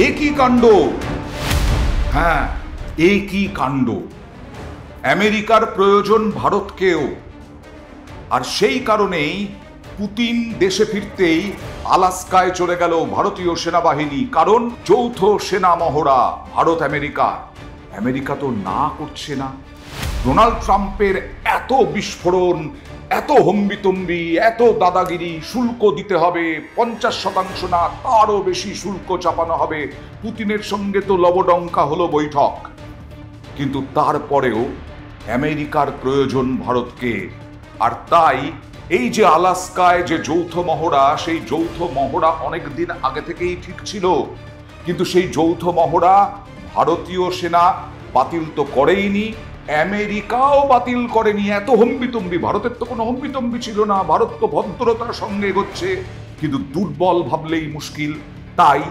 একই কাণ্ড। হ্যাঁ, একই কাণ্ড। আমেরিকার প্রয়োজন ভারতকেও, আর সেই কারণেই পুতিন দেশে ফিরতেই আলাস্কায় চলে গেল ভারতীয় সেনাবাহিনী। কারণ যৌথ সেনা মহড়া ভারত আমেরিকা। আমেরিকা তো না করছে না। ডোনাল্ড ট্রাম্পের এত বিস্ফোরণ, এত হম্বিতম্বি, এত দাদাগিরি, শুল্ক দিতে হবে 50% না তারও বেশি শুল্ক চাপানো হবে। পুতিনের সঙ্গে তো লবডঙ্কা হলো বৈঠক, কিন্তু তারপরেও আমেরিকার প্রয়োজন ভারতকে। আর তাই এই যে আলাস্কায় যে যৌথ মহড়া, সেই যৌথ মহড়া অনেক দিন আগে থেকেই ঠিক ছিল, কিন্তু সেই যৌথ মহড়া ভারতীয় সেনা বাতিল তো করেইনি, আমেরিকাও বাতিল করেনি। এত হম্বিতম্বি, ভারতের তো কোনো হম্বিতম্বি ছিল না, ভারত তো ভদ্রতার সঙ্গে এগোচ্ছে, কিন্তু দুর্বল ভাবলেই মুশকিল। তাই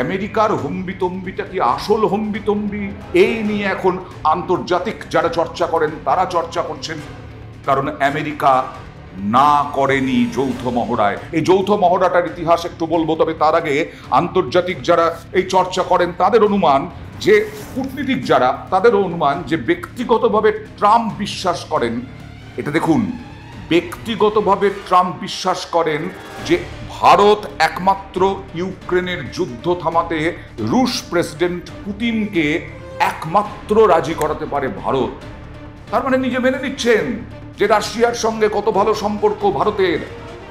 আমেরিকার হম্বিতম্বিটা কি আসল হম্বিতম্বি, এই নিয়ে এখন আন্তর্জাতিক যারা চর্চা করেন তারা চর্চা করছেন। কারণ আমেরিকা না করেনি যৌথ মহড়ায়। এই যৌথ মহড়াটার ইতিহাস একটু বলবো, তবে তার আগে আন্তর্জাতিক যারা এই চর্চা করেন তাদের অনুমান, যে কূটনীতিক যারা, তাদের অনুমান যে ব্যক্তিগতভাবে ট্রাম্প বিশ্বাস করেন, এটা দেখুন, ব্যক্তিগতভাবে ট্রাম্প বিশ্বাস করেন যে ভারত একমাত্র ইউক্রেনের যুদ্ধ থামাতে রুশ প্রেসিডেন্ট পুতিনকে একমাত্র রাজি করাতে পারে ভারত। তার মানে নিজে মেনে নিচ্ছেন যে রাশিয়ার সঙ্গে কত ভালো সম্পর্ক ভারতের,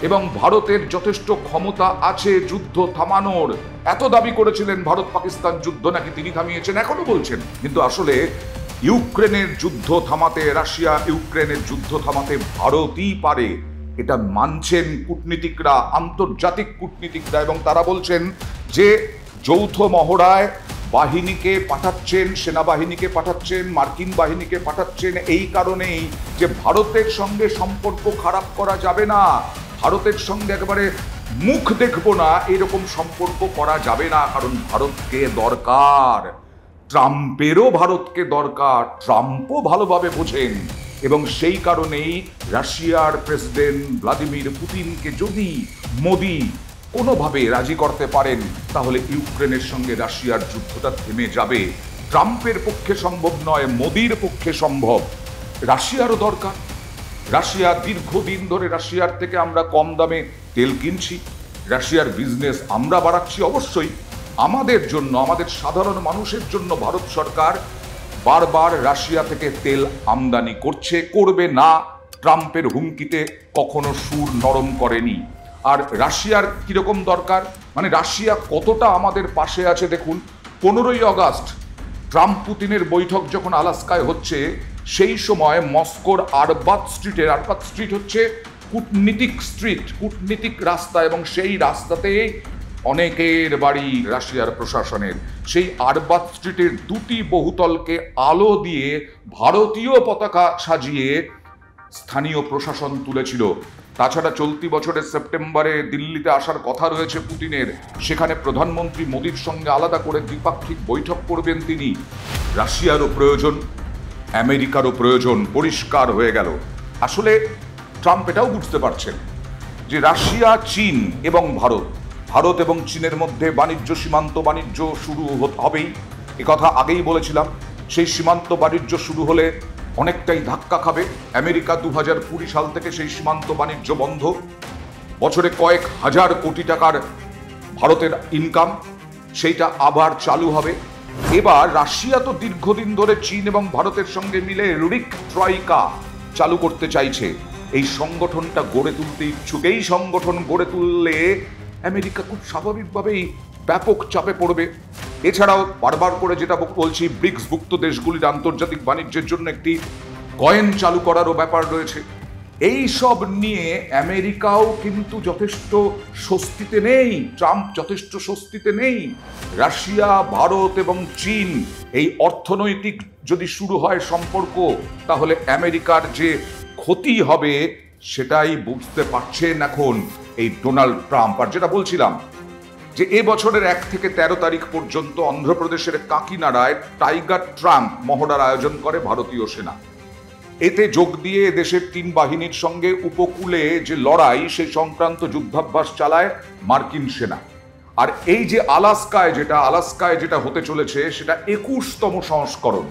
এবং ভারতের যথেষ্ট ক্ষমতা আছে যুদ্ধ থামানোর। এত দাবি করেছিলেন ভারত পাকিস্তান যুদ্ধ নাকি তিনি থামিয়েছেন, এখনো বলছেন, কিন্তু আসলে ইউক্রেনের যুদ্ধ থামাতে, রাশিয়া ইউক্রেনের যুদ্ধ থামাতে ভারতই পারে, এটা মানছেন কূটনীতিকরা, আন্তর্জাতিক কূটনীতিকরা। এবং তারা বলছেন যে যৌথ মহড়ায় বাহিনীকে পাঠাচ্ছেন, সেনাবাহিনীকে পাঠাচ্ছেন, মার্কিন বাহিনীকে পাঠাচ্ছেন এই কারণেই যে ভারতের সঙ্গে সম্পর্ক খারাপ করা যাবে না, ভারতের সঙ্গে একেবারে মুখ দেখবো না এরকম সম্পর্ক করা যাবে না। কারণ ভারতকে দরকার, ট্রাম্পেরও ভারতকে দরকার, ট্রাম্পও ভালোভাবে বোঝেন। এবং সেই কারণেই রাশিয়ার প্রেসিডেন্ট ভ্লাদিমির পুতিনকে যদি মোদি কোনোভাবে রাজি করতে পারেন, তাহলে ইউক্রেনের সঙ্গে রাশিয়ার যুদ্ধটা থেমে যাবে। ট্রাম্পের পক্ষে সম্ভব নয়, মোদির পক্ষে সম্ভব। রাশিয়ারও দরকার। রাশিয়া দীর্ঘদিন ধরে, রাশিয়ার থেকে আমরা কম দামে তেল কিনছি, রাশিয়ার বিজনেস আমরা বাড়াচ্ছি। অবশ্যই আমাদের জন্য, আমাদের সাধারণ মানুষের জন্য ভারত সরকার বারবার রাশিয়া থেকে তেল আমদানি করছে, করবে না, ট্রাম্পের হুমকিতে কখনো সুর নরম করেনি। আর রাশিয়ার কিরকম দরকার, মানে রাশিয়া কতটা আমাদের পাশে আছে দেখুন। 15ই আগস্ট ট্রাম্প পুতিনের বৈঠক যখন আলাস্কায় হচ্ছে, সেই সময় মস্কোর আরবাত স্ট্রিটের, আরবাত স্ট্রিট হচ্ছে কূটনীতিক স্ট্রিট, কূটনীতিক রাস্তা, এবং সেই রাস্তাতে অনেকের বাড়ি রাশিয়ার প্রশাসনের। সেই আরবাত স্ট্রিটের দুটি বহুতলকে আলো দিয়ে ভারতীয় পতাকা সাজিয়ে স্থানীয় প্রশাসন তুলেছিল। তাছাড়া চলতি বছরের সেপ্টেম্বরে দিল্লিতে আসার কথা রয়েছে পুতিনের, সেখানে প্রধানমন্ত্রী মোদির সঙ্গে আলাদা করে দ্বিপাক্ষিক বৈঠক করবেন তিনি। রাশিয়ারও প্রয়োজন, আমেরিকারও প্রয়োজন, পরিষ্কার হয়ে গেল। আসলে ট্রাম্প এটাও বুঝতে পারছেন যে রাশিয়া, চীন এবং ভারত এবং চীনের মধ্যে বাণিজ্য, সীমান্ত বাণিজ্য শুরু হবেই, একথা আগেই বলেছিলাম। সেই সীমান্ত বাণিজ্য শুরু হলে অনেকটাই ধাক্কা খাবে আমেরিকা। 2020 সাল থেকে সেই সীমান্ত বাণিজ্য বন্ধ। বছরে কয়েক হাজার কোটি টাকার ভারতের ইনকাম, সেইটা আবার চালু হবে। এবার রাশিয়া তো দীর্ঘদিন ধরে চীন এবং ভারতের সঙ্গে মিলে রিক ট্রয়িকা চালু করতে চাইছে। এই সংগঠনটা গড়ে তুলতে ইচ্ছুক। এই সংগঠন গড়ে তুললে আমেরিকা খুব স্বাভাবিকভাবেই ব্যাপক চাপে পড়বে। এছাড়াও বারবার করে যেটা বলছি, ব্রিক্সভুক্ত দেশগুলির আন্তর্জাতিক বাণিজ্যের জন্য একটি কয়েন চালু করারও ব্যাপার রয়েছে। এই সব নিয়ে আমেরিকাও কিন্তু যথেষ্ট স্বস্তিতে নেই, ট্রাম্প যথেষ্ট স্বস্তিতে নেই। রাশিয়া, ভারত এবং চীন এই অর্থনৈতিক যদি শুরু হয় সম্পর্ক, তাহলে আমেরিকার যে ক্ষতি হবে সেটাই বুঝতে পারছেন এখন এই ডোনাল্ড ট্রাম্প। আর যেটা বলছিলাম যে এ বছরের 1 থেকে 13 তারিখ পর্যন্ত অন্ধ্রপ্রদেশের কাকিনাডায় টাইগার ট্রাম্প মহড়ার আয়োজন করে ভারতীয় সেনা। এতে যোগ দিয়ে দেশের 3 বাহিনীর সঙ্গে উপকূলে যে লড়াই, সেই সংক্রান্ত যুদ্ধাভ্যাস চালায় মার্কিন সেনা। আর এই যে আলাস্কায় যেটা হতে চলেছে সেটা 21তম সংস্করণ,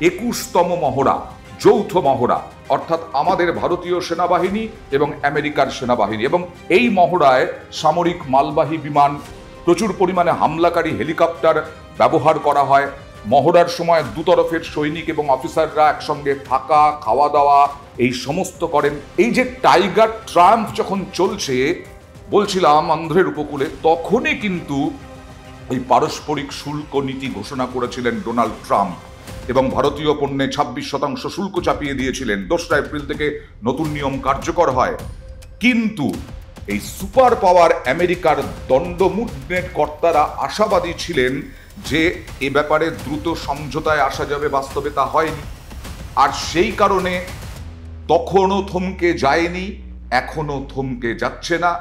21তম মহড়া, যৌথ মহড়া, অর্থাৎ আমাদের ভারতীয় সেনাবাহিনী এবং আমেরিকার সেনাবাহিনী। এবং এই মহড়ায় সামরিক মালবাহী বিমান, প্রচুর পরিমাণে হামলাকারী হেলিকপ্টার ব্যবহার করা হয়। মহড়ার সময় দুতরফের সৈনিক এবং অফিসাররা একসঙ্গে থাকা, খাওয়া দাওয়া এই সমস্ত করেন। এই যে টাইগার ট্রাম্প যখন চলছে বলছিলাম অন্ধ্রের উপকূলে, তখনই কিন্তু এই পারস্পরিক শুল্ক নীতি ঘোষণা করেছিলেন ডোনাল্ড ট্রাম্প এবং ভারতীয় পণ্যে 26% শুল্ক চাপিয়ে দিয়েছিলেন। 2রা এপ্রিল থেকে নতুন নিয়ম কার্যকর হয়। কিন্তু এই সুপার পাওয়ার আমেরিকার দণ্ডমুদ্রের কর্তারা আশাবাদী ছিলেন যে এ ব্যাপারে দ্রুত সমঝোতায় আসা যাবে, বাস্তবে তা হয়নি। আর সেই কারণে তখনও থমকে যায়নি, এখনো থমকে যাচ্ছে না।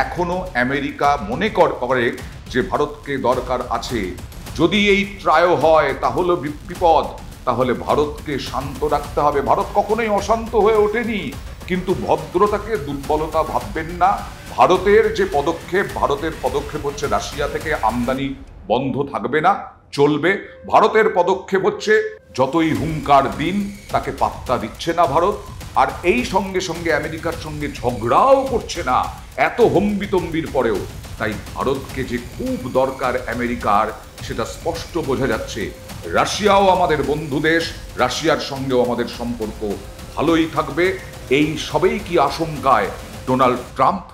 এখনো আমেরিকা মনে করে যে ভারতকে দরকার আছে। যদি এই ট্রায়ও হয় তাহলে বিপদ, তাহলে ভারতকে শান্ত রাখতে হবে। ভারত কখনোই অশান্ত হয়ে ওঠেনি, কিন্তু ভদ্রতাকে দুর্বলতা ভাববেন না। ভারতের পদক্ষেপ হচ্ছে রাশিয়া থেকে আমদানি বন্ধ থাকবে না, চলবে। ভারতের পদক্ষেপ হচ্ছে যতই হুঙ্কার দিন তাকে পাত্তা দিচ্ছে না ভারত। আর এই সঙ্গে সঙ্গে আমেরিকার সঙ্গে ঝগড়াও করছে না, এত হম্বিতম্বির পরেও। তাই ভারতকে যে খুব দরকার আমেরিকার, সেটা স্পষ্ট বোঝা যাচ্ছে। রাশিয়াও আমাদের বন্ধু দেশ, রাশিয়ার সঙ্গেও আমাদের সম্পর্ক ভালোই থাকবে। এই সবেই কি আশঙ্কায় ডোনাল্ড ট্রাম্প